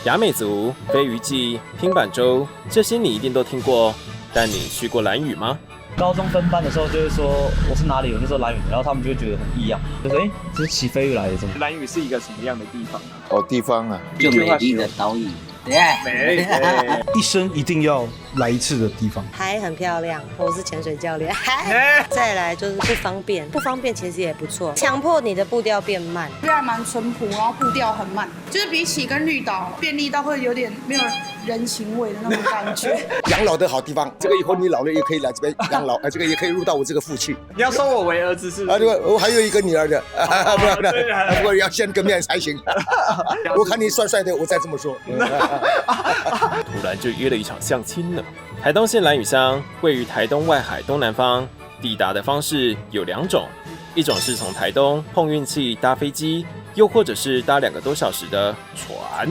雅美族、飞鱼记、拼板舟，这些你一定都听过，但你去过兰屿吗？高中分班的时候就会说我是哪里人，就说兰屿，然后他们就会觉得很异样，就说这是起飞鱼来的，怎么？兰屿是一个什么样的地方啊？哦，地方啊，就美丽的岛屿。美，一生一定要来一次的地方。海很漂亮，我是潜水教练。再来就是不方便，不方便其实也不错，强迫你的步调变慢。虽然蛮淳朴，然后步调很慢，就是比起跟绿岛便利到会有点没有人情味的那种感觉。养老的好地方，这个以后你老了也可以来这边养老，这个也可以入到我这个父去。你要收我为儿子是不是？啊，对，我还有一个女儿的，不过要见个面才行。我看你帅帅的，我再这么说。突然就约了一场相亲呢。台东县兰屿乡位于台东外海东南方，抵达的方式有2种，一种是从台东碰运气搭飞机，又或者是搭2个多小时的船。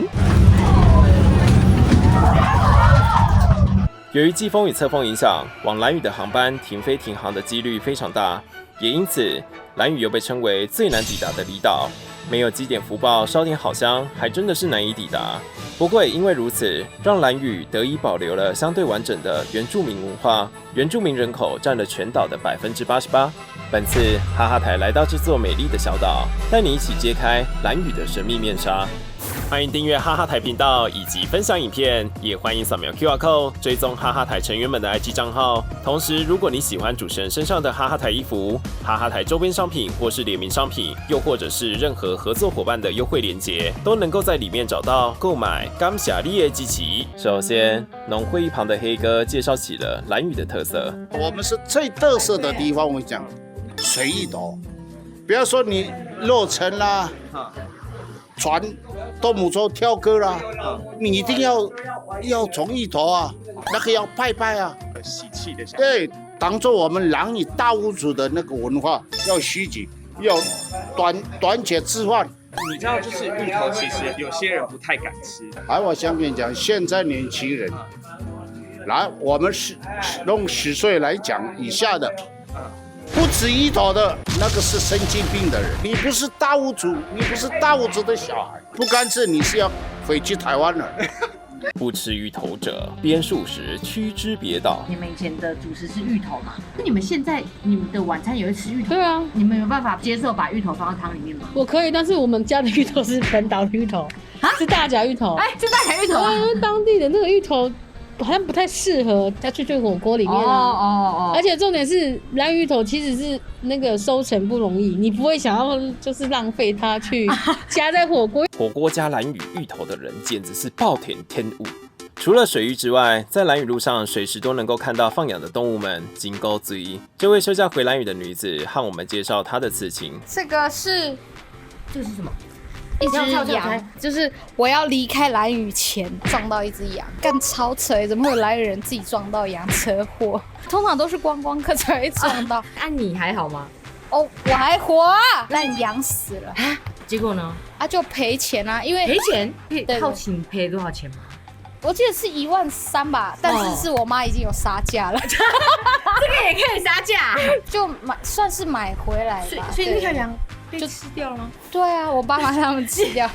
由于季风与侧风影响，往兰屿的航班停飞停航的几率非常大，也因此兰屿又被称为最难抵达的离岛。没有积点福报烧点好香，还真的是难以抵达。不过也因为如此，让兰屿得以保留了相对完整的原住民文化，原住民人口占了全岛的88%。本次哈哈台来到这座美丽的小岛，带你一起揭开兰屿的神秘面纱。欢迎订阅哈哈台频道以及分享影片，也欢迎扫描 QR Code 追踪哈哈台成员们的 IG 账号。同时，如果你喜欢主持人身上的哈哈台衣服、哈哈台周边商品或是联名商品，又或者是任何合作伙伴的优惠链接，都能够在里面找到购买。感谢你的支持。首先，农会一旁的黑哥介绍起了兰屿的特色。我们是最特色的地方，我讲水一岛，不要说你落成啦。船、斗母舟、跳歌啦，你一定要从一头啊，那个要拜拜啊，喜气的。对，当做我们兰屿大屋主的那个文化，要虚己，要短且置换。你知道，就是芋头，其实有些人不太敢吃。我想跟你讲，现在年轻人，来，我们用10岁来讲以下的。不止一头的那个是神经病的人，你不是大屋主，你不是大屋主的小孩，不干脆你是要回去台湾了。不吃芋头者，边数时趋之别道。你们以前的主食是芋头嘛？那你们现在你们的晚餐也会吃芋头？对啊，你们有办法接受把芋头放到汤里面吗？我可以，但是我们家的芋头是本岛的芋头，是大甲芋头。是大甲芋头啊？因为当地的那个芋头好像不太适合加去火锅里面啊。而且重点是兰屿芋头其实是那个收成不容易，你不会想要就是浪费它去加在火锅。火锅加兰屿芋头的人简直是暴殄天物。除了水域之外，在兰屿路上随时都能够看到放养的动物们。金钩嘴，这位休假回兰屿的女子和我们介绍她的刺青。这是什么？一只羊，就是我要离开兰屿前撞到一只羊，干超扯，怎么会有来人自己撞到羊车祸？通常都是观光客才会撞到。你还好吗？哦，我还活啊，但羊死了。结果呢？就赔钱啊，因为赔钱。好奇你赔多少钱吗？我记得是13000吧，但是我妈已经有杀价了。这个也可以杀价？就算是买回来吧。所以那条羊被吃掉了吗？对啊，我爸妈他们吃掉。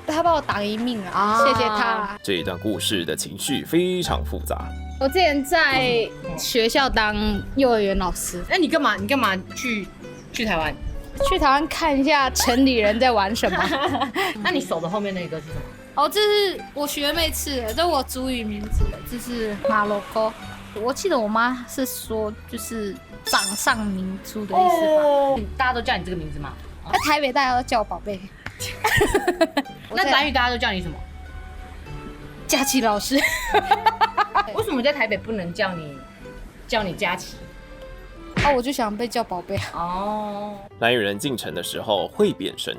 他把我挡一命啊，谢谢他啦。这一段故事的情绪非常复杂。我之前在学校当幼儿园老师。那你干嘛去台湾？去台湾看一下城里人在玩什么。那你手的后面那个是什么？这是我学妹赐的，这是我族语名字的，这是马罗沟。我记得我妈是说，就是掌上明珠的意思吧。大家都叫你这个名字吗？在台北大家都叫我宝贝。那兰屿大家都叫你什么？佳琪老师。为什么在台北不能叫你佳琪？我就想被叫宝贝。兰屿人进城的时候会变身。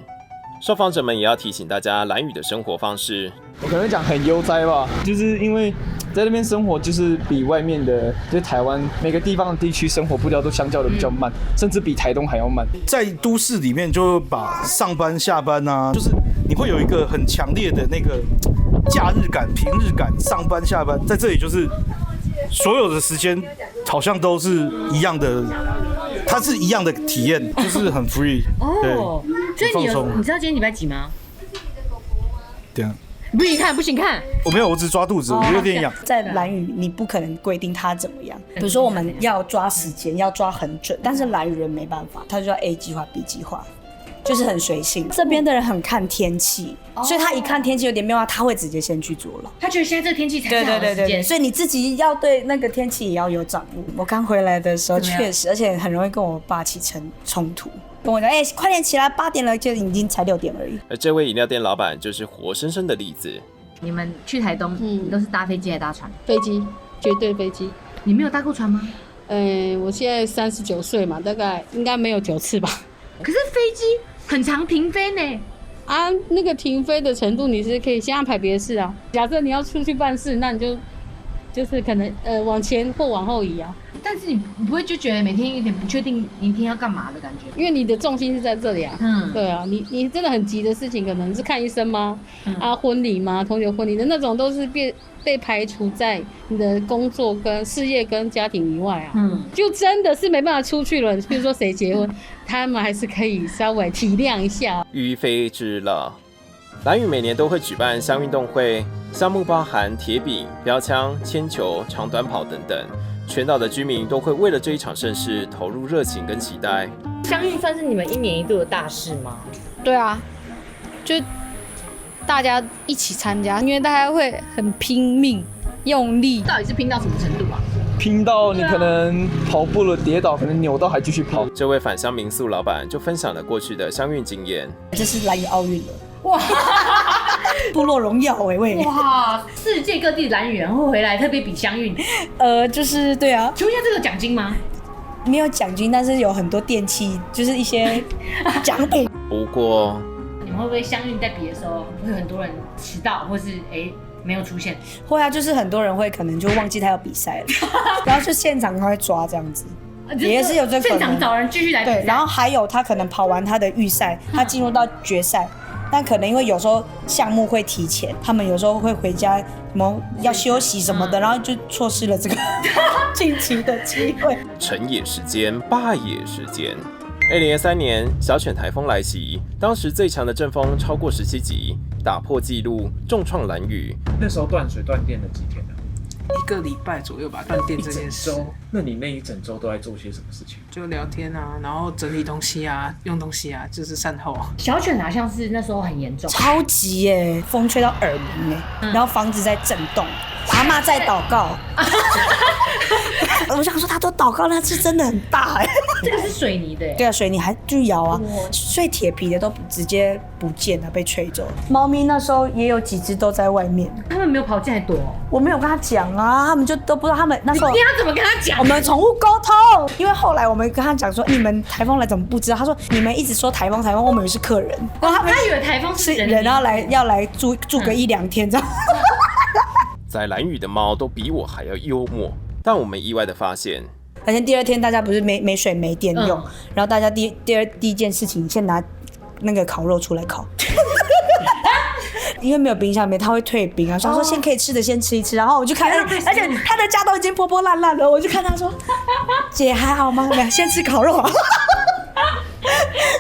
受访者们也要提醒大家兰屿的生活方式。我可能讲很悠哉吧，就是因为在那边生活，就是比外面的，就是台湾每个地方的地区生活步调都相较的比较慢，甚至比台东还要慢。在都市里面，就把上班下班啊，就是你会有一个很强烈的那个假日感、平日感，上班下班，在这里就是所有的时间好像都是一样的。它是一样的体验，就是很 free， 对，所以你知道今天礼拜几吗？对啊，不行看，不行看。我没有，我只是抓肚子，我有点痒。在兰屿，你不可能规定他怎么样。比如说我们要抓时间，要抓很准，但是兰屿人没办法，他就要 A 计划 B 计划。就是很随性，这边的人很看天气，所以他一看天气有点变化，他会直接先去做了。他觉得现在这个天气才是好的时间，所以你自己要对那个天气也要有掌握。我刚回来的时候确实，而且很容易跟我爸起冲突，跟我讲，快点起来，8点了，就已经才6点而已。而这位饮料店老板就是活生生的例子。你们去台东，你都是搭飞机还是搭船？飞机，绝对飞机。你没有搭过船吗？我现在39岁嘛，大概应该没有9次吧。可是飞机很常停飞呢。啊，那个停飞的程度你是可以先安排别的事啊。假设你要出去办事，那你就是可能往前或往后移啊。但是你不会就觉得每天有点不确定明天要干嘛的感觉？因为你的重心是在这里啊。对啊，你真的很急的事情，可能是看医生吗？婚礼吗？同学婚礼的那种都是被排除在你的工作跟事业跟家庭以外啊。就真的是没办法出去了。比如说谁结婚，他们还是可以稍微体谅一下。于非之乐。兰屿每年都会举办乡运动会，项目包含铁饼、标枪、铅球、长短跑等等。全岛的居民都会为了这一场盛事投入热情跟期待。乡运算是你们1年1度的大事吗？对啊，就大家一起参加，因为大家会很拼命用力。到底是拼到什么程度啊？拼到你可能跑步了跌倒，可能扭到还继续跑。这位返乡民宿老板就分享了过去的乡运经验。这是兰屿奥运了，哇！部落荣耀喂！哇，世界各地兰屿人会回来特别比乡运。就是对啊。请问一下，这个奖金吗？没有奖金，但是有很多电器，就是一些奖品。不过，你们会不会乡运在比的时候，会有很多人迟到，或是没有出现？会啊，就是很多人会可能就忘记他要比赛了，然后就现场他会抓这样子。也是有这个可能，现场找人继续来比赛。对，然后还有他可能跑完他的预赛，他进入到决赛，但可能因为有时候项目会提前，他们有时候会回家什么要休息什么的，然后就错失了这个晋级的机会。成也时间，败也时间。2023年小犬台风来袭，当时最强的阵风超过17级，打破纪录，重创兰屿。那时候断水断电了几天呢？1个礼拜左右吧，断电这件事。那你那一整周都在做些什么事情？就聊天啊，然后整理东西啊，用东西啊，就是善后。小犬好像是那时候很严重，超级耶，风吹到耳鸣然后房子在震动，阿嬷在祷告。我想说，他都祷告，那是真的很大哎。这个是水泥的。对啊，水泥还就摇啊，所以铁皮的都直接不见了，被吹走。猫咪那时候也有几只都在外面，他们没有跑进来躲。我没有跟他讲啊，他们就都不知道他们那时候。你要怎么跟他讲？我们宠物沟通，因为后来我们跟他讲说，你们台风来怎么不知道？他说你们一直说台风，我们以为是客人，然后他以为台风是人，然后要来住个1-2天这样。在兰屿的猫都比我还要幽默，但我们意外的发现，而且第2天大家不是没水没电用，然后大家第一件事情先拿那个烤肉出来烤。因为没有冰箱里面，他会退冰啊，所以说先可以吃的先吃一吃，然后我就看，而且他的家都已经破破烂烂了，我就看他说，姐还好吗？先吃烤肉啊。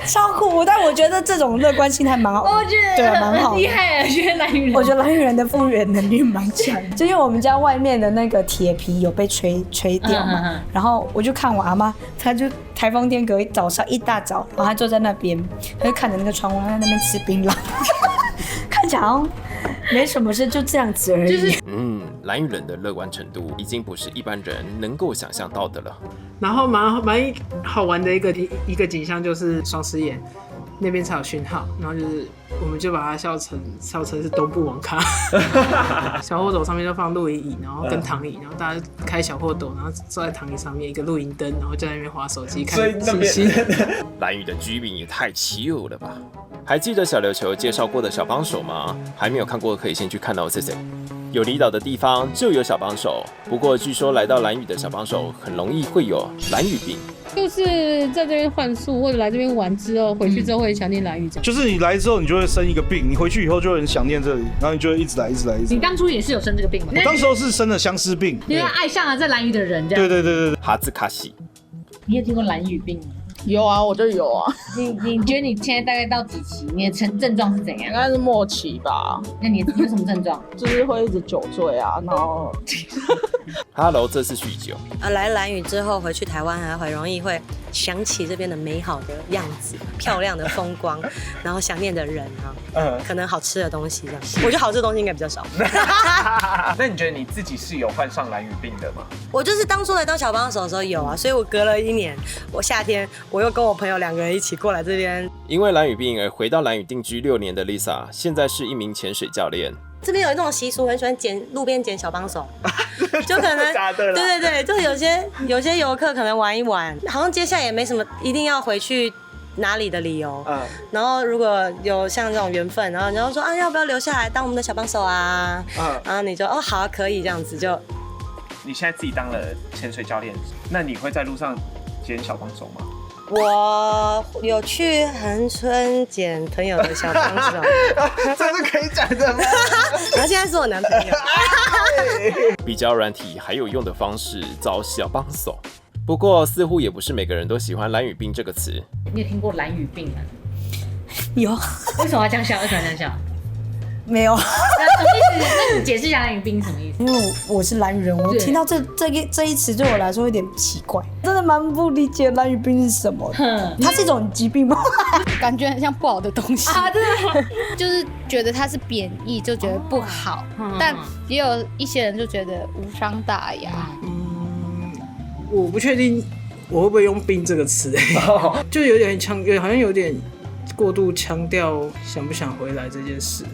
超酷，但我觉得这种乐观心态蛮好，我觉得对蛮好，厉害。我觉得兰屿人的复原能力蛮强，就因为我们家外面的那个铁皮有被吹掉嘛，然后我就看我阿妈，她就台风天隔一早上一大早，然后她坐在那边，她就看着那个窗户，她在那边吃槟榔，看起来好像没什么事，就这样子而已。兰屿人的乐观程度已经不是一般人能够想象到的了。然后蛮好玩的一个景象就是双狮岩那边才有讯号，然后就是我们就把它笑成是东部网咖。小货斗上面就放露营椅，然后跟躺椅，然后大家开小货斗，然后坐在躺椅上面一个露营灯，然后就在那边滑手机看星星。兰屿的居民也太chill了吧！还记得小琉球介绍过的小帮手吗？还没有看过可以先去看到谢谢。有离岛的地方就有小帮手，不过据说来到兰屿的小帮手很容易会有兰屿病，就是在这边换宿或者来这边玩之后，回去之后会想念兰屿。就是你来之后，你就会生一个病，你回去以后就会很想念这里，然后你就会一直来。你当初也是有生这个病吗？我当时候是生了相思病，因为爱上了在兰屿的人这样。对。哈兹卡西，你有听过兰屿病吗？有啊，我就有啊。你觉得你现在大概到几期？你的症状是怎样？应该是末期吧。那你有什么症状？就是会一直酒醉啊，然后。Hello， 这是酗酒。来兰屿之后回去台湾还很容易会想起这边的美好的样子、漂亮的风光，然后想念的人啊，可能好吃的东西这样。我觉得好吃的东西应该比较少。那你觉得你自己是有患上兰屿病的吗？我就是当初来当小帮手的时候有啊，所以我隔了1年，我夏天我又跟我朋友2个人一起过来这边。因为兰屿病而回到兰屿定居6年的 Lisa， 现在是一名潜水教练。这边有一种习俗，很喜欢路边捡小帮手，就可能对，就有些游客可能玩一玩，好像接下来也没什么一定要回去哪里的理由。然后如果有像这种缘分，然后你就说啊，要不要留下来当我们的小帮手啊？然后你就哦好啊，可以这样子就。你现在自己当了潜水教练，那你会在路上捡小帮手吗？我有去恒春捡朋友的小帮手，这是可以讲的吗？然后现在是我男朋友。比较软体还有用的方式找小帮手，不过似乎也不是每个人都喜欢兰屿病这个词。你有听过兰屿病吗？有。为什么要这样笑？为什么要这样笑？没有。什么意思？那你解释一下兰屿病什么意思？因为我是兰屿人，我听到这一词对我来说有点奇怪，真的蛮不理解兰屿病是什么。它是一种疾病吗？感觉很像不好的东西啊，真的，就是觉得它是贬义，就觉得不好。但也有一些人就觉得无伤大雅。我不确定我会不会用“病”这个词，就有点好像有点过度强调想不想回来这件事，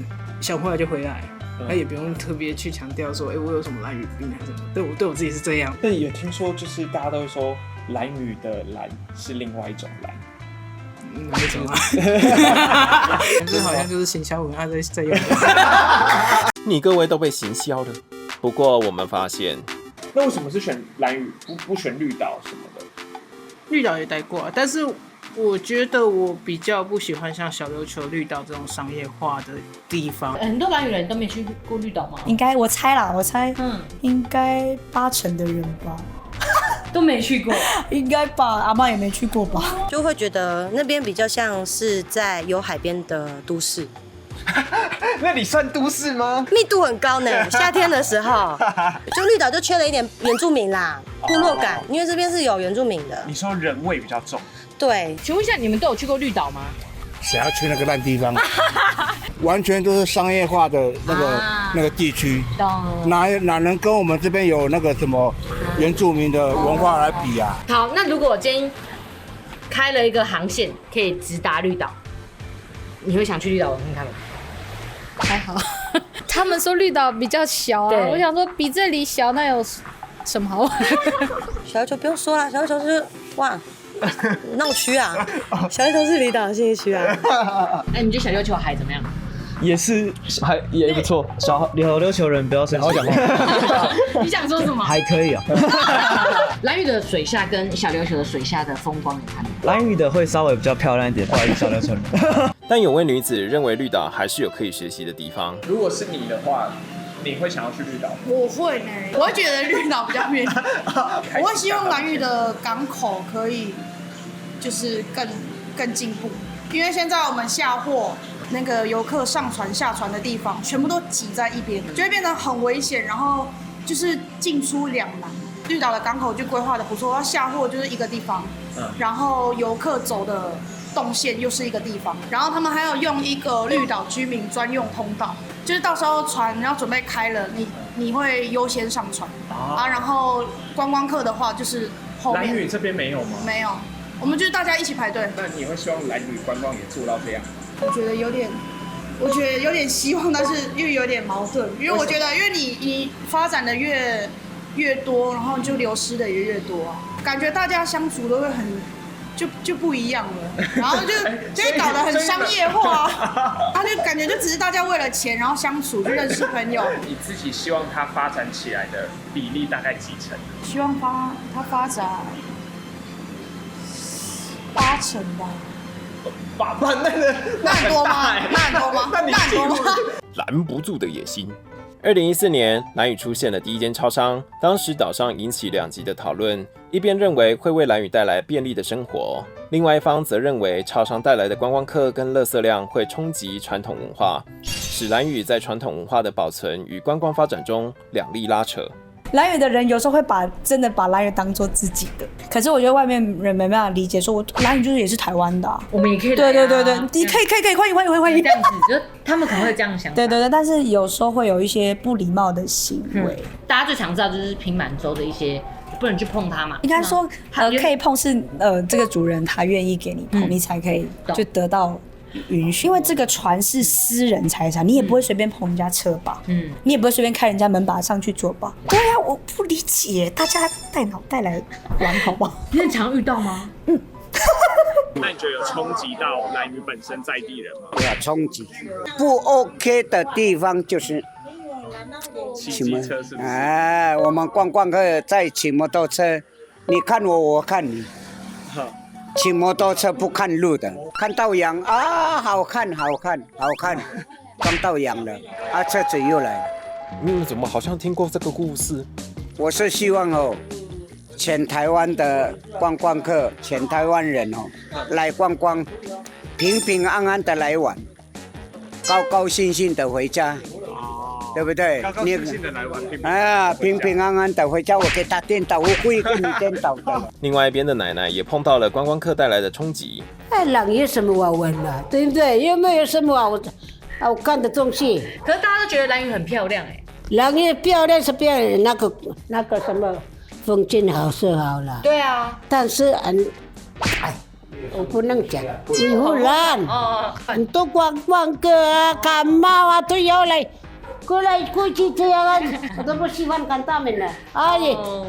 想回来就回来。他也不用特别去强调说，我有什么兰屿病还是什么。对我自己是这样。但也听说，就是大家都会说兰屿的兰是另外一种兰。哪一种啊？这好像就是行销文案在用的。你各位都被行销了。不过我们发现，那为什么是选兰屿，不选绿岛什么的？绿岛也待过，但是我觉得我比较不喜欢像小琉球、绿岛这种商业化的地方。很多兰屿人都没去过绿岛吗？应该我猜，应该80%的人吧。都没去过，应该吧？阿嬷也没去过吧？就会觉得那边比较像是在有海边的都市。那你算都市吗？密度很高呢，夏天的时候，就绿岛就缺了一点原住民啦，部落感，因为这边是有原住民的。你说人味比较重。对，请问一下，你们都有去过绿岛吗？谁要去那个烂地方？完全都是商业化的那个地区，哪能跟我们这边有那个什么原住民的文化来比啊？好，那如果我今天开了一个航线，可以直达绿岛，你会想去绿岛玩看看吗？还好，他们说绿岛比较小啊，我想说比这里小，那有什么好玩？小琉球不用说了，小琉球是哇。闹区啊，小琉球是离岛信义区啊。哎，你觉得小琉球海怎么样？也是也不错。小琉球人不要生气，好讲话。你想说什么？还可以啊。兰屿的水下跟小琉球的水下的风光，你看。兰屿的会稍微比较漂亮一点，不好意思，小琉球人。但有位女子认为绿岛还是有可以学习的地方。如果是你的话，你会想要去绿岛吗？我会呢，我会觉得绿岛比较便宜。我会希望兰屿的港口可以就是更进步，因为现在我们下货那个游客上船下船的地方全部都挤在一边，就会变得很危险，然后就是进出两难。绿岛的港口就规划的不错，要下货就是一个地方，然后游客走的动线又是一个地方，然后他们还有用一个绿岛居民专用通道，就是到时候船要准备开了，你会优先上船啊，然后观光客的话就是后面。兰屿这边没有吗？没有，我们就是大家一起排队。那你会希望兰屿观光也做到这样？我觉得有点希望，但是又有点矛盾，因为我觉得，因为你发展的越多，然后就流失的也越多啊，感觉大家相处都会很就不一样了，然后就会搞得很商业化，他就感觉就只是大家为了钱，然后相处就认识朋友。你自己希望它发展起来的比例大概几成？希望它发展8成吧。那很多吗？那很多吗？拦不住的野心。2014年，兰屿出现了第一间超商，当时岛上引起2极的讨论，一边认为会为兰屿带来便利的生活，另外一方则认为超商带来的观光客跟垃圾量会冲击传统文化，使兰屿在传统文化的保存与观光发展中两力拉扯。兰屿的人有时候会真的把兰屿当做自己的，可是我觉得外面人没办法理解，说兰屿就是也是台湾的、我们也可以来、对，你可以欢迎这样子，就他们可能会这样想。对，但是有时候会有一些不礼貌的行为。大家最常知道就是平满洲的一些，不能去碰它嘛。应该说可以碰是这个主人他愿意给你碰，你才可以就得到允许，因为这个船是私人财产，你也不会随便碰人家车吧？你也不会随便开人家门把上去坐吧？对啊，我不理解，大家带脑袋来玩好不好？你很常遇到吗？那你觉得有冲击到兰屿本身在地人吗？对啊，冲击。不 OK 的地方就是骑机车是不是？我们观光客在骑摩托车，你看我，我看你。骑摩托车不看路的，看到羊啊，好看，看到羊了，车子又来了。怎么好像听过这个故事？我是希望全台湾的观光客，全台湾人来观光，平平安安的来玩，高高兴兴的回家。对不对？高高兴兴的来玩，平平安安的回家，我给他颠倒，我故意跟你颠倒的。另外一边的奶奶也碰到了观光客带来的冲击。兰屿有什么好玩的，对不对？有没有什么好看的东西？可是大家都觉得兰屿很漂亮兰屿漂亮是漂亮，那个什么风景好是好了。对啊。但是我不能讲，会污染。很多观光客啊、感冒啊都要来。过来过去这样啊，我都不喜欢看他们了。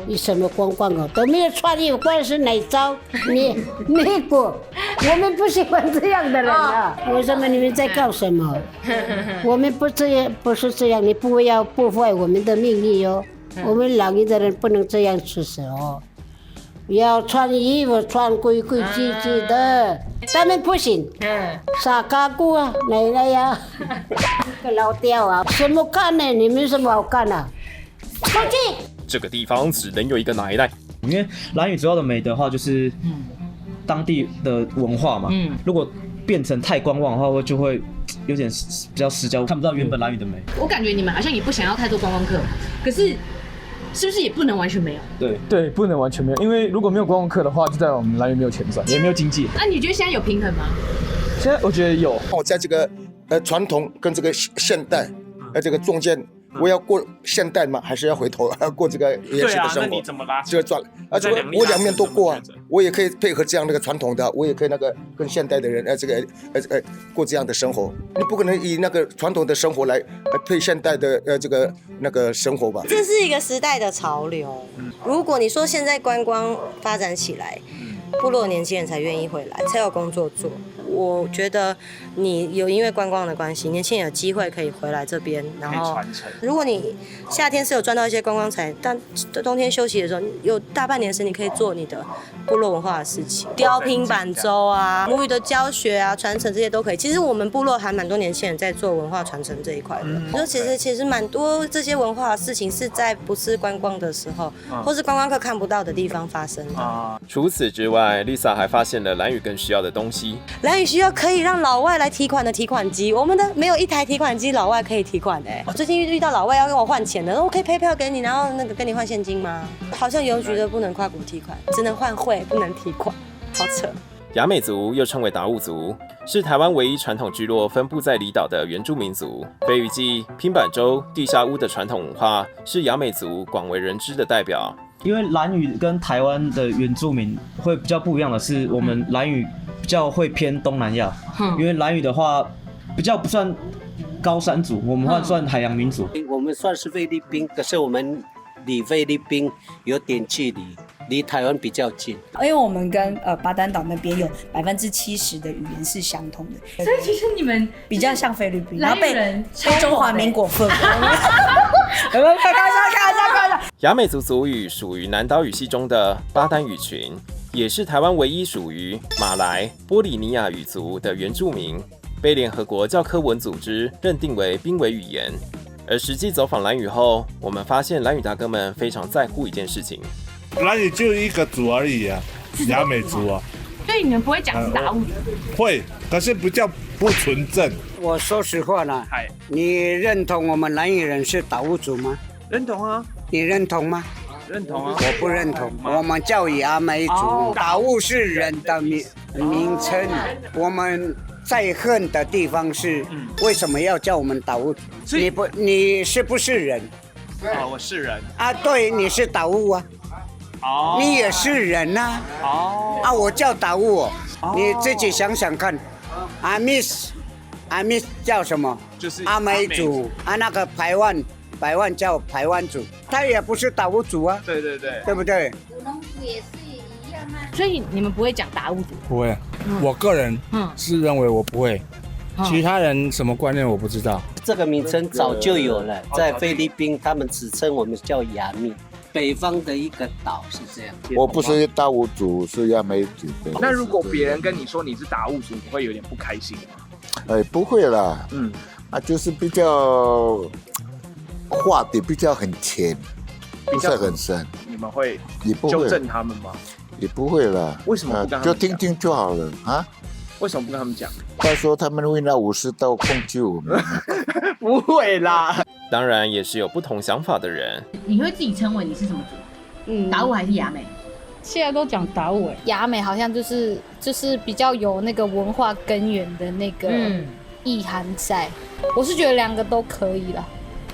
你什么观光都没有穿衣服，光是奶罩。美国，我们不喜欢这样的人啊！为什么你们在搞什么？我们不是这样，你不要破坏我们的秘密哦。我们兰屿的人不能这样吃食哦。要穿衣服，穿规规矩矩的，他们不行。傻嘎姑啊，奶奶呀，个老掉啊，什么看呢？你们什么好看啊？出去！这个地方只能有一个奶奶。因为兰屿主要的美的话就是当地的文化嘛。如果变成太观望的话，就会有点比较失焦，看不到原本兰屿的美。我感觉你们好像也不想要太多观光客，可是。是不是也不能完全没有？对，不能完全没有，因为如果没有观光客的话，就代表我们兰屿没有钱赚，也没有经济。那你觉得现在有平衡吗？现在我觉得有。我在这个传统跟这个现代这个中间，我要过现代吗？还是要回头要过这个原始的生活？那你怎么拉？这个转我两面都过啊，我也可以配合这样那个传统的，我也可以那个跟现代的人过这样的生活。你不可能以那个传统的生活来配现代的这个那个生活吧？这是一个时代的潮流。如果你说现在观光发展起来，部落的年轻人才愿意回来，才有工作做。我觉得你有因为观光的关系，年轻人有机会可以回来这边，然后如果你夏天是有赚到一些观光财，但冬天休息的时候，有大半年时你可以做你的部落文化的事情，雕拼板舟啊、母语的教学啊、传承这些都可以。其实我们部落还蛮多年轻人在做文化传承这一块的，就其实蛮多这些文化的事情是在不是观光的时候，或是观光客看不到的地方发生的。除此之外 ，Lisa 还发现了兰屿更需要的东西。兰屿需要可以让老外来提款的提款机，我们的没有一台提款机，老外可以提款的。我最近遇到老外要跟我换钱的，我可以配票给你，然后跟你换现金吗？好像邮局的不能跨国提款，只能换汇，不能提款，好扯。雅美族又称为达悟族，是台湾唯一传统聚落分布在离岛的原住民族。飞鱼祭、拼板舟、地下屋的传统文化是雅美族广为人知的代表。因为兰屿跟台湾的原住民会比较不一样的是，我们兰屿比较会偏东南亚，因为兰屿的话比较不算高山族，我们算海洋民族。我们算是菲律宾，可是我们离菲律宾有点距离，离台湾比较近。因为我们跟巴丹岛那边有70%的语言是相通的，所以其实你们比较像菲律宾，然后被中华民国分。开玩笑。雅美族族语属于南岛语系中的巴丹语群，也是台湾唯一属于马来、波利尼亚语族的原住民，被联合国教科文组织认定为濒危语言。而实际走访兰屿后，我们发现兰屿大哥们非常在乎一件事情。兰屿就一个族而已啊，雅美族啊。所以你们不会讲是达悟族？会，可是不叫不纯正。我说实话啦，你认同我们兰屿人是达悟族吗？认同啊。你认同吗？认同啊。我不认同，我们叫雅美族。达悟是人的名称，我们在恨的地方是为什么要叫我们达悟族？你是不是人？我是人啊，对，你是达悟啊。你也是人呐。我叫达悟哦。你自己想想看。阿密斯叫什么？就是阿美族啊，那个排湾叫排湾族，他也不是达悟族啊。对，对不对？舞龙族也是一样啊。所以你们不会讲达悟族？不会，我个人是认为我不会，其他人什么观念我不知道。这个名称早就有了，在菲律宾他们只称我们叫雅密。北方的一个岛是这样。我不是达悟族，是雅美族。那如果别人跟你说你是达悟族，你会有点不开心吗？不会啦。就是比较画的比较很浅，不是很深。你们会纠正他们吗？也不会啦。为什么不跟他们就听听就好了啊？为什么不跟他们讲？他说他们会拿50刀攻击我们。不会啦。当然也是有不同想法的人。你会自己称为你是什么族？达悟还是雅美？现在都讲达悟雅美好像就是比较有那个文化根源的那个意涵在。我是觉得两个都可以啦，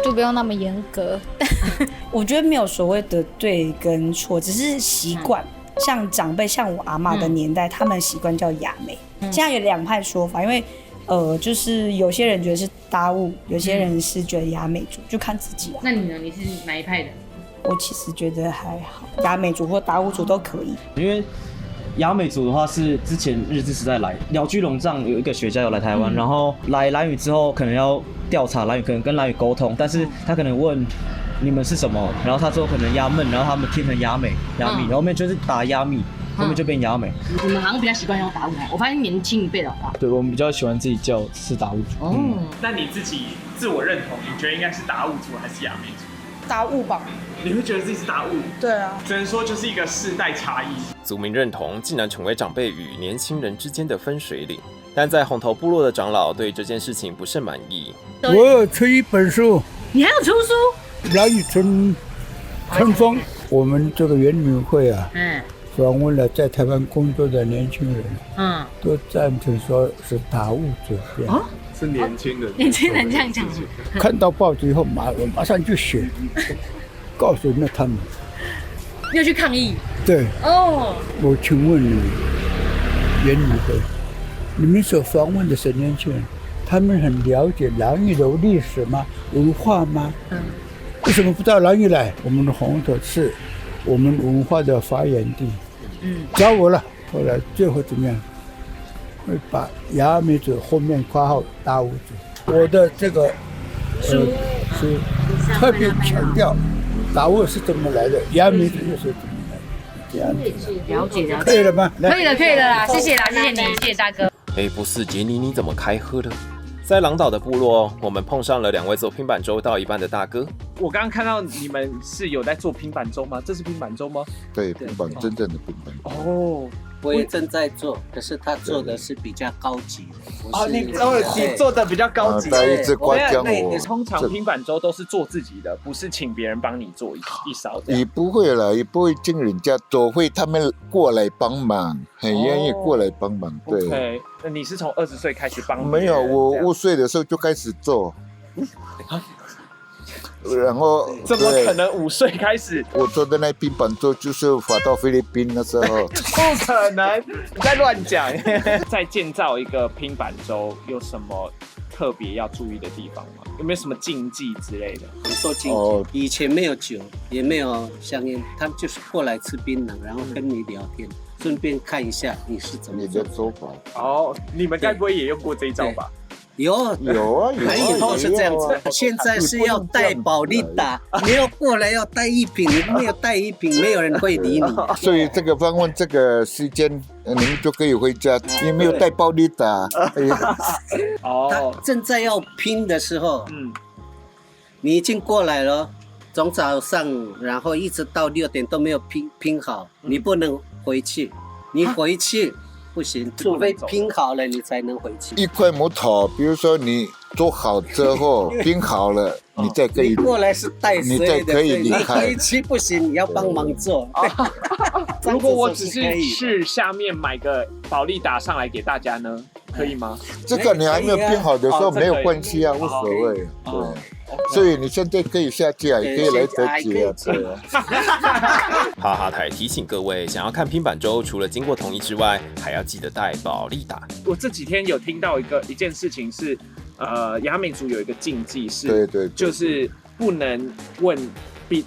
就不用那么严格。我觉得没有所谓的对跟错，只是习惯。像长辈，像我阿嬷的年代，他们习惯叫雅美。现在有两派说法，因为就是有些人觉得是达悟，有些人是觉得雅美族，就看自己啊。那你呢？你是哪一派的？我其实觉得还好，雅美族或达悟族都可以。因为雅美族的话是之前日治时代来，鸟居龙藏有一个学家有来台湾，然后来兰屿之后可能要调查兰屿，可能跟兰屿沟通，但是他可能问你们是什么，然后他说可能雅闷，然后他们听成雅美、雅米，然后后面就是打雅米，后面就变雅美。你们好像比较习惯用达悟，我发现年轻一辈的话，对我们比较喜欢自己叫是达悟族。那你自己自我认同，你觉得应该是达悟族还是雅美族？达悟吧。你会觉得自己是达悟？对啊，只能说就是一个世代差异。族民认同竟然成为长辈与年轻人之间的分水岭，但在红头部落的长老对这件事情不甚满意。我有出一本书。你还有出书？兰屿春风，我们这个原民会啊，访问了在台湾工作的年轻人，都赞成说是达悟族。是年轻人，年轻人这样讲。看到报纸以后，马上就写，告诉了他们。要去抗议？对。我请问你们，原民会，你们所访问的是年轻人，他们很了解兰屿的历史吗？文化吗？为什么不到兰屿来？我们的红头是我们文化的发源地。找我了，后来最后怎么样？会把雅美族后面括号达悟族。我的这个书特别强调达悟是怎么来的，雅美族又是怎么来的，这样子。了解。可以了吗？可以了啦，谢谢啦，谢谢你，谢谢大哥。不是杰尼，你怎么开喝的？在狼岛的部落，我们碰上了2位做拼板舟到一半的大哥。我刚刚看到你们是有在做拼板舟吗？这是拼板舟吗？对，拼板，真正的拼板。我也正在做，可是他做的是比较高级的。你做的比较高级。他一直夸奖我。通常拼板舟都是做自己的，不是请别人帮你做一勺。也不会啦，也不会请人家做，会他们过来帮忙，很愿意过来帮忙。对。OK， 那你是从20岁开始帮？没有，我5岁的时候就开始做。然后怎么可能5岁开始？我做的那拼板舟就是发到菲律宾的时候。不可能，你在乱讲。在建造一个拼板舟有什么特别要注意的地方吗？有没有什么禁忌之类的？很多禁忌。以前没有酒，也没有香烟，他们就是过来吃槟榔，然后跟你聊天，顺便看一下你是怎么做法。你们该不会也用过这一招吧？有啊，都是这样子。现在是要带保利达，你要过来要带1瓶，你没有带1瓶，没有人会理你。所以这个访问这个时间，你们就可以回家。你没有带保利达。他正在要拼的时候，你已经过来了，从早上然后一直到6点都没有拼好，你不能回去，你回去不行，除非拼好了你才能回去。一块木头，比如说你做好之后拼好了，你再可以你过来是带水的，你再可以离开。回去不行，你要帮忙做。如果我只是去下面买个保利达上来给大家呢，可以吗？这个你还没有拼好的时候没有关系啊，无所谓。对。所以你现在可以下架，也可以来折节啊，对啊。哈哈台提醒各位，想要看拼板舟，除了经过同意之外，还要记得带保利达。我这几天有听到一件事情是，雅美族有一个禁忌是，对，就是不能问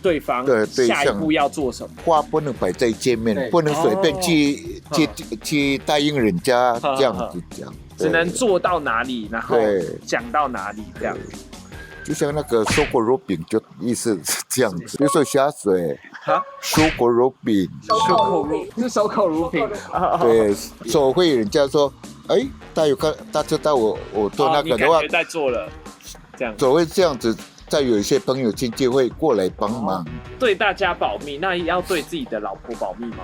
对方下一步要做什么，话不能摆在见面，不能随便去答应人家这样子讲，只能做到哪里，然后讲到哪里这样。就像那个收果肉饼，就意思是这样子。比如说下水，收果肉饼，收口如瓶。对，所会人家说，哎，大知道我做那个的话，你感觉在做了，这样。所谓这样子，再有一些朋友亲戚会过来帮忙。对大家保密，那要对自己的老婆保密吗？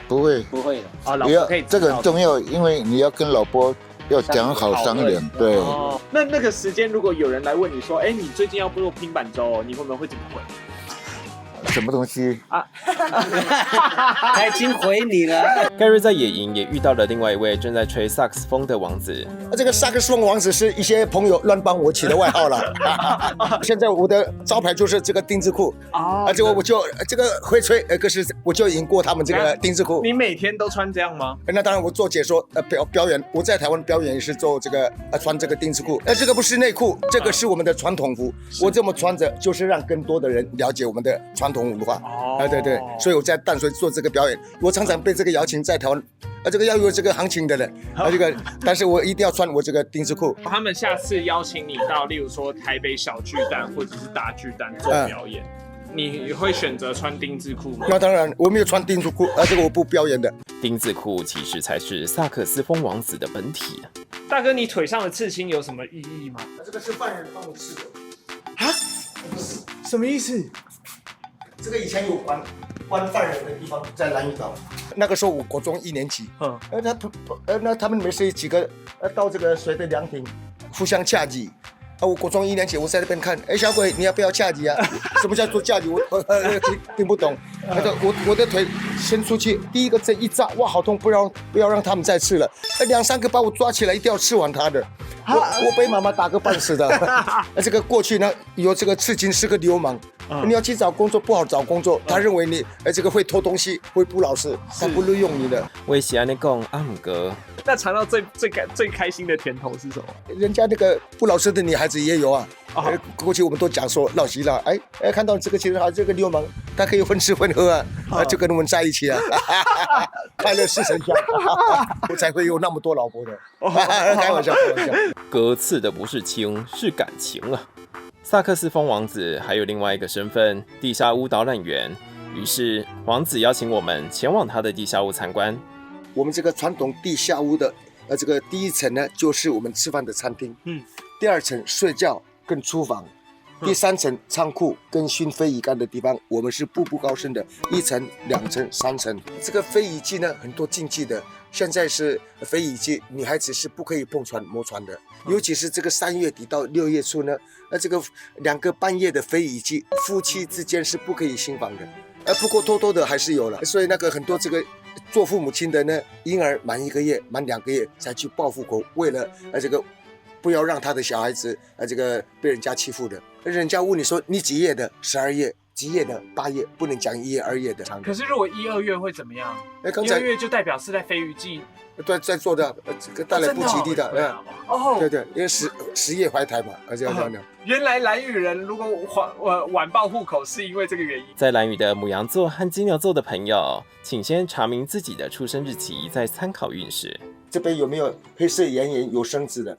不会的。老婆可以。这个很重要，因为你要跟老婆。要讲好商量，对。那个时间，如果有人来问你说，哎，你最近要不做拼板舟，你会不会怎么回？什么东西啊？他已经回你了。盖瑞在野营也遇到了另外一位正在吹萨克斯风的王子。这个萨克斯风王子是一些朋友乱帮我起的外号了。现在我的招牌就是这个丁字裤这个我就这个会吹，可是我就赢过他们这个丁字裤。你每天都穿这样吗？那当然，我做解说表演，我在台湾表演也是做这个穿这个丁字裤。这个不是内裤，这个是我们的传统服。我这么穿着，就是让更多的人了解我们的传统文化。对，所以我在淡水做这个表演，我常常被这个邀请在台湾，这个要有这个行情的人，但是我一定要穿我这个丁字裤。他们下次邀请你到，例如说台北小巨蛋或者是大巨蛋做表演，你会选择穿丁字裤吗？那当然，我没有穿丁字裤，这个我不表演的。丁字裤其实才是萨克斯风王子的本体。大哥，你腿上的刺青有什么意义吗？这个是犯人帮我刺的。啊？什么意思？这个以前有关犯人的地方在兰屿岛，那个时候我国中1年级，那他们没事几个到这个水的凉亭互相掐击，我国中1年级，我在那边看，小鬼你要不要掐击啊？什么叫做掐击？我听不懂。我的腿伸出去，第一个针一扎，哇，好痛！不要让他们再刺了。2、3个把我抓起来，一定要刺完他的。我被妈妈打个半死的。这个过去呢，有这个刺青是个流氓。你要去找工作不好找工作，他认为你这个会偷东西，会不老实，他不录用你的。我是安尼讲，阿姆哥。那尝到最开心的甜头是什么？人家那个不老实的女孩子也有啊。过去我们都讲说老习了，看到这个其实这个流氓，他可以混吃混喝就跟我们在一起啊，快乐似神仙，我才会有那么多老婆的。开玩笑。哥刺的不是青，是感情啊。萨克斯风王子还有另外一个身份，地下屋导览员。于是王子邀请我们前往他的地下屋参观。我们这个传统地下屋的这个第1层呢，就是我们吃饭的餐厅。第2层睡觉跟厨房。第3层仓库跟熏飞鱼干的地方，我们是步步高升的，1层、2层、3层。这个飞鱼季呢，很多禁忌的。现在是飞鱼季，女孩子是不可以碰船摸船的，尤其是这个3月底到6月初呢，这个2个半夜的飞鱼季，夫妻之间是不可以行房的。不过偷偷的还是有了，所以很多这个做父母亲的呢，婴儿满1个月、满2个月才去报户口，为了这个不要让他的小孩子这个被人家欺负的。人家问你说你几月的？12月。几月的8月，不能讲1月、2月的。可是如果1、2月会怎么样？1、2月就代表是在飞鱼季，对，在做的，带来不吉利的。对，因为10月怀胎嘛，这样。原来兰屿人如果晚报户口是因为这个原因。在兰屿的牡羊座和金牛座的朋友，请先查明自己的出生日期，再参考运势。这边有没有黑色眼眼有生子的？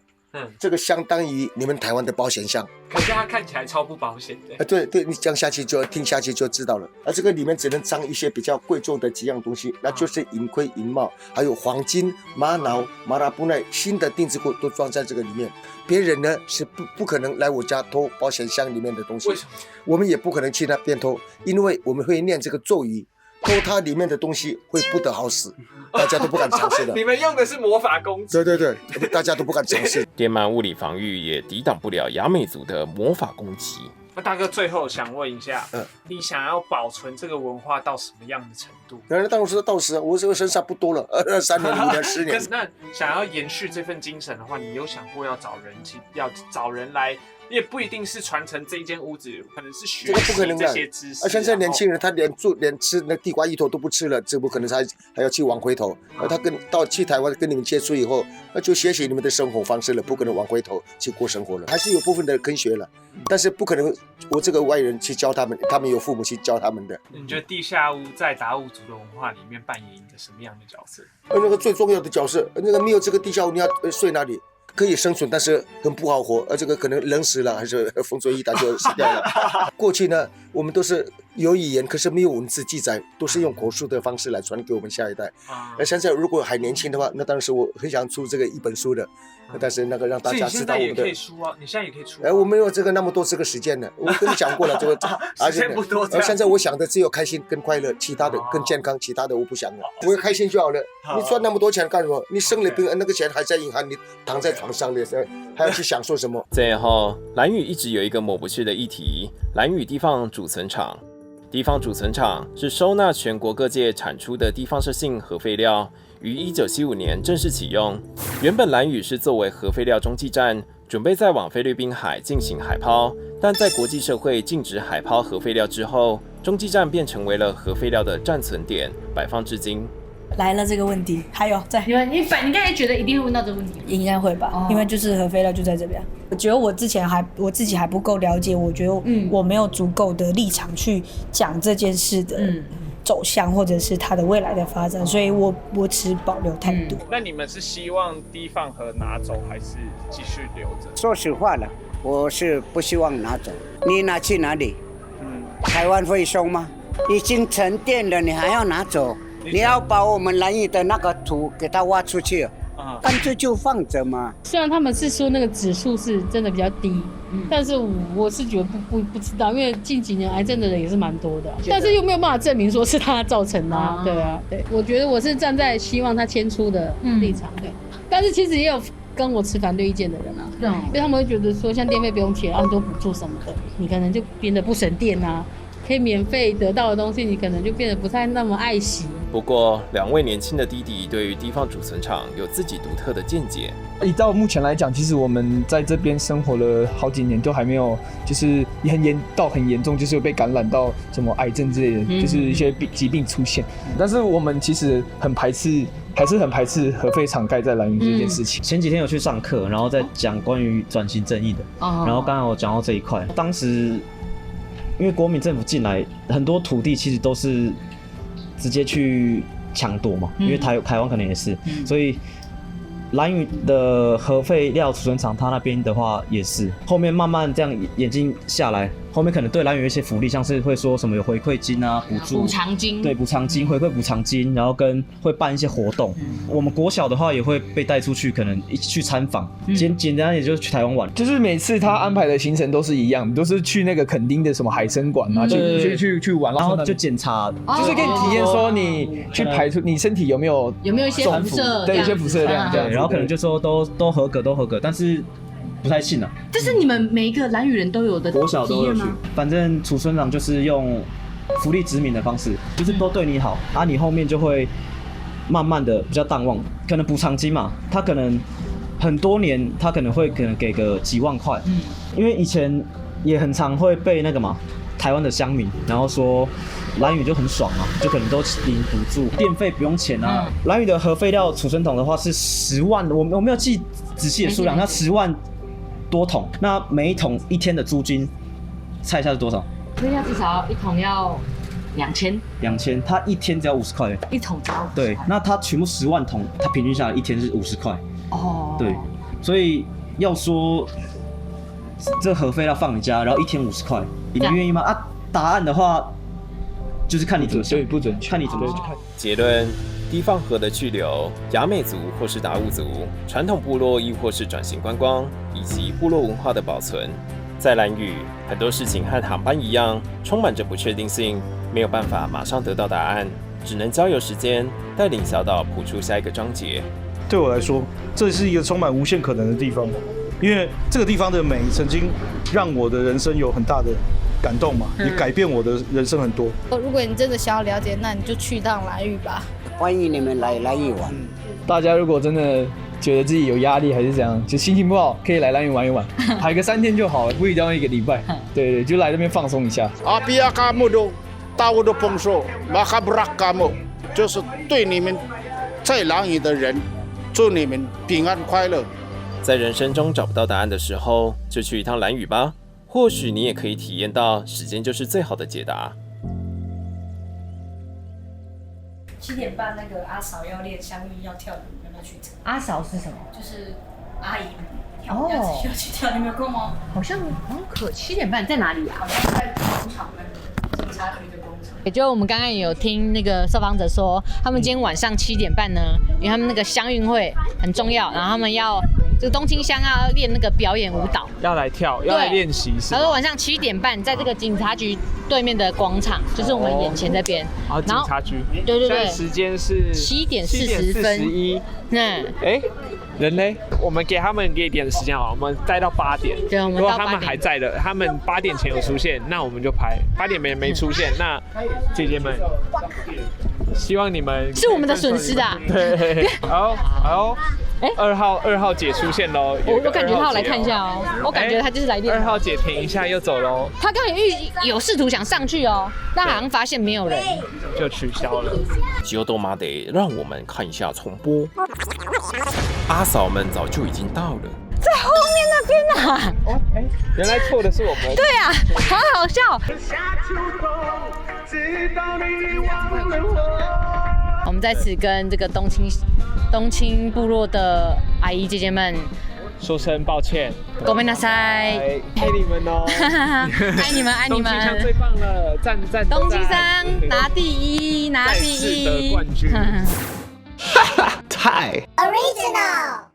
这个相当于你们台湾的保险箱。可是它看起来超不保险的。对对，你讲下去就听下去就知道了。这个里面只能装一些比较贵重的几样东西，那就是银盔、银帽，还有黄金、玛瑙、马拉布奈新的定制裤都装在这个里面。别人呢是不可能来我家偷保险箱里面的东西。为什么？我们也不可能去那边偷，因为我们会念这个咒语，偷它里面的东西会不得好死，大家都不敢尝试的。你们用的是魔法攻击。对对对，大家都不敢尝试。电鳗物理防御也抵挡不了雅美族的魔法攻击。那大哥最后想问一下，你想要保存这个文化到什么样的程度？当然是到时，我这个身上不多了，3年、5年、10年。可是那想要延续这份精神的话，你有想过要找人来？也不一定是传承这一间屋子，可能是学习这些知识。现在年轻人他连吃那地瓜一头都不吃了，这不可能还要去往回头。他去台湾跟你们接触以后，那就学习你们的生活方式了，不可能往回头去过生活了。还是有部分的跟学了，但是不可能我这个外人去教他们，他们有父母去教他们的。你觉得地下屋在达悟族的文化里面扮演一个什么样的角色？那个最重要的角色，那个没有这个地下屋，你要睡哪里？可以生存，但是很不好活，这个可能冷死了，还是风吹一打就死掉了。过去呢，我们都是有语言，可是没有文字记载，都是用口述的方式来传给我们下一代。而现在如果还年轻的话，那当时我很想出这个一本书的，但是那个让大家知道我们的。你现在也可以出啊，你现在也可以出。我没有那么多这个时间呢，我跟你讲过了，这个时间不多。现在我想的只有开心跟快乐，其他的更健康，其他的我不想了，我开心就好了。你赚那么多钱干什么？你生了病，那个钱还在银行，你躺在床上的，还要去享受什么？最后，兰屿一直有一个抹不去的议题：兰屿地方储存场。地方储存场是收纳全国各界产出的地方社性核废料，于1975年正式启用。原本兰屿是作为核废料中继站，准备再往菲律宾海进行海抛，但在国际社会禁止海抛核废料之后，中继站便成为了核废料的暂存点，摆放至今。来了这个问题，还有在你刚才觉得一定会问到这个问题，应该会吧？因为就是核废料就在这边。我觉得我自己还不够了解，我觉得我没有足够的立场去讲这件事的走向，或者是它的未来的发展，所以我持保留态度。那你们是希望低放核拿走，还是继续留着？说实话了，我是不希望拿走。你拿去哪里？台湾会收吗？已经沉淀了，你还要拿走？你要把我们兰屿的那个土给它挖出去，干脆就放着嘛。虽然他们是说那个指数是真的比较低，但是我是觉得不知道，因为近几年癌症的人也是蛮多的，但是又没有办法证明说是他造成的啊。对啊，对，我觉得我是站在希望他迁出的立场，对。但是其实也有跟我持反对意见的人啊，因为他们会觉得说像电费不用钱，很多补助什么的，你可能就变得不省电啊。可以免费得到的东西，你可能就变得不太那么爱惜。不过，两位年轻的弟弟对于地方储存场有自己独特的见解。以到目前来讲，其实我们在这边生活了好几年，都还没有就是很严重，就是有被感染到什么癌症之类的，就是一些疾病出现。但是我们其实还是很排斥核废厂盖在兰屿这件事情。前几天有去上课，然后在讲关于转型正义的，然后刚刚有讲到这一块，当时。因为国民政府进来，很多土地其实都是直接去抢夺嘛，因为台湾可能也是，所以兰屿的核废料储存厂，它那边的话也是，后面慢慢这样演进下来，后面可能对兰屿有一些福利，像是会说什么有回馈金啊、补助、补偿金，对，补偿金、回馈补偿金，然后跟会办一些活动。我们国小的话也会被带出去，可能一起去参访，简单也就是去台湾玩。就是每次他安排的行程都是一样，都是去那个垦丁的什么海参馆啊，去玩，然后就检查，就是可以体验说你去排出你身体有没有一些辐射，对，一些辐射量，对，然后可能就说都合格，但是。不太信啊。这是你们每一个兰屿人都有的国小都有去，反正储存长就是用福利殖民的方式，就是都对你好，你后面就会慢慢的比较淡忘，可能补偿金嘛，他可能很多年他可能给个几万块，因为以前也很常会被那个嘛台湾的乡民，然后说兰屿就很爽啊，就可能都领补助，电费不用钱啊。兰屿的核废料储存桶的话是10万，我没有记仔细的数量，那10万多桶，那每一桶一天的租金，猜一下是多少？所以它至少一桶要2000，它一天只要50块，一桶只要50块。对，那它全部10万桶，它平均下来一天是50块。哦，对，所以要说这河费要放你家，然后1天50块，你愿意吗？啊，答案的话就是看你怎么想，不准看你怎么想。结论：低放河的去留，雅美族或是达悟族传统部落，亦或是转型观光，以及部落文化的保存。在兰屿，很多事情和航班一样，充满着不确定性，没有办法马上得到答案，只能交由时间带领小岛谱出下一个章节。对我来说，这是一个充满无限可能的地方，因为这个地方的美曾经让我的人生有很大的感动嘛，也改变我的人生很多。如果你真的想要了解，那你就去趟兰屿吧。欢迎你们来兰屿玩。大家如果真的觉得自己有压力还是怎样，就心情不好，可以来兰屿玩一玩，排个3天就好了，不一定要1个礼拜。对，就来这边放松一下。Apabila kamu tahu do pongso, maka berak kamu， 就是对你们在兰屿的人，祝你们平安快乐。在人生中找不到答案的时候，就去一趟兰屿吧，或许你也可以体验到时间就是最好的解答。7点半那个阿嫂要练香韵要跳舞，有没有去跳？阿嫂是什么？就是阿姨跳，要去跳，你没有空吗？好像可7点半在哪里啊？好像在广场那个警察局的广场。也就我们刚刚有听那个受访者说，他们今天晚上7点半呢，因为他们那个乡运会很重要，然后他们要这个东清乡要练那个表演舞蹈，要来跳，要来练习。他说晚上7点半在这个警察局对面的广场，就是我们眼前这边。然后警察局。对。现在时间是7点40分。人嘞？我们给他们一点时间好，我们待到8点。对，我们如果他们还在的，他们8点前有出现，那我们就拍。8点没出现，那姐姐们，希望你们是我们的损失啊。对，好，2号姐出现喽。我感觉他要来看一下哦，我感觉他就是来练。2号姐停一下又走喽。他刚才有试图想上去哦，但好像发现没有人，就取消了。吉欧多玛得让我们看一下重播。阿嫂们早就已经到了，在后面那边啊！原来错的是我们。对啊，好好笑。我们在此跟这个东清部落的阿姨姐姐们说声抱歉，ごめんなさい，爱你们哦，爱你们，爱你们！东清乡最棒了，赞！东清乡拿第1，拿第1，再次得冠军，太 original。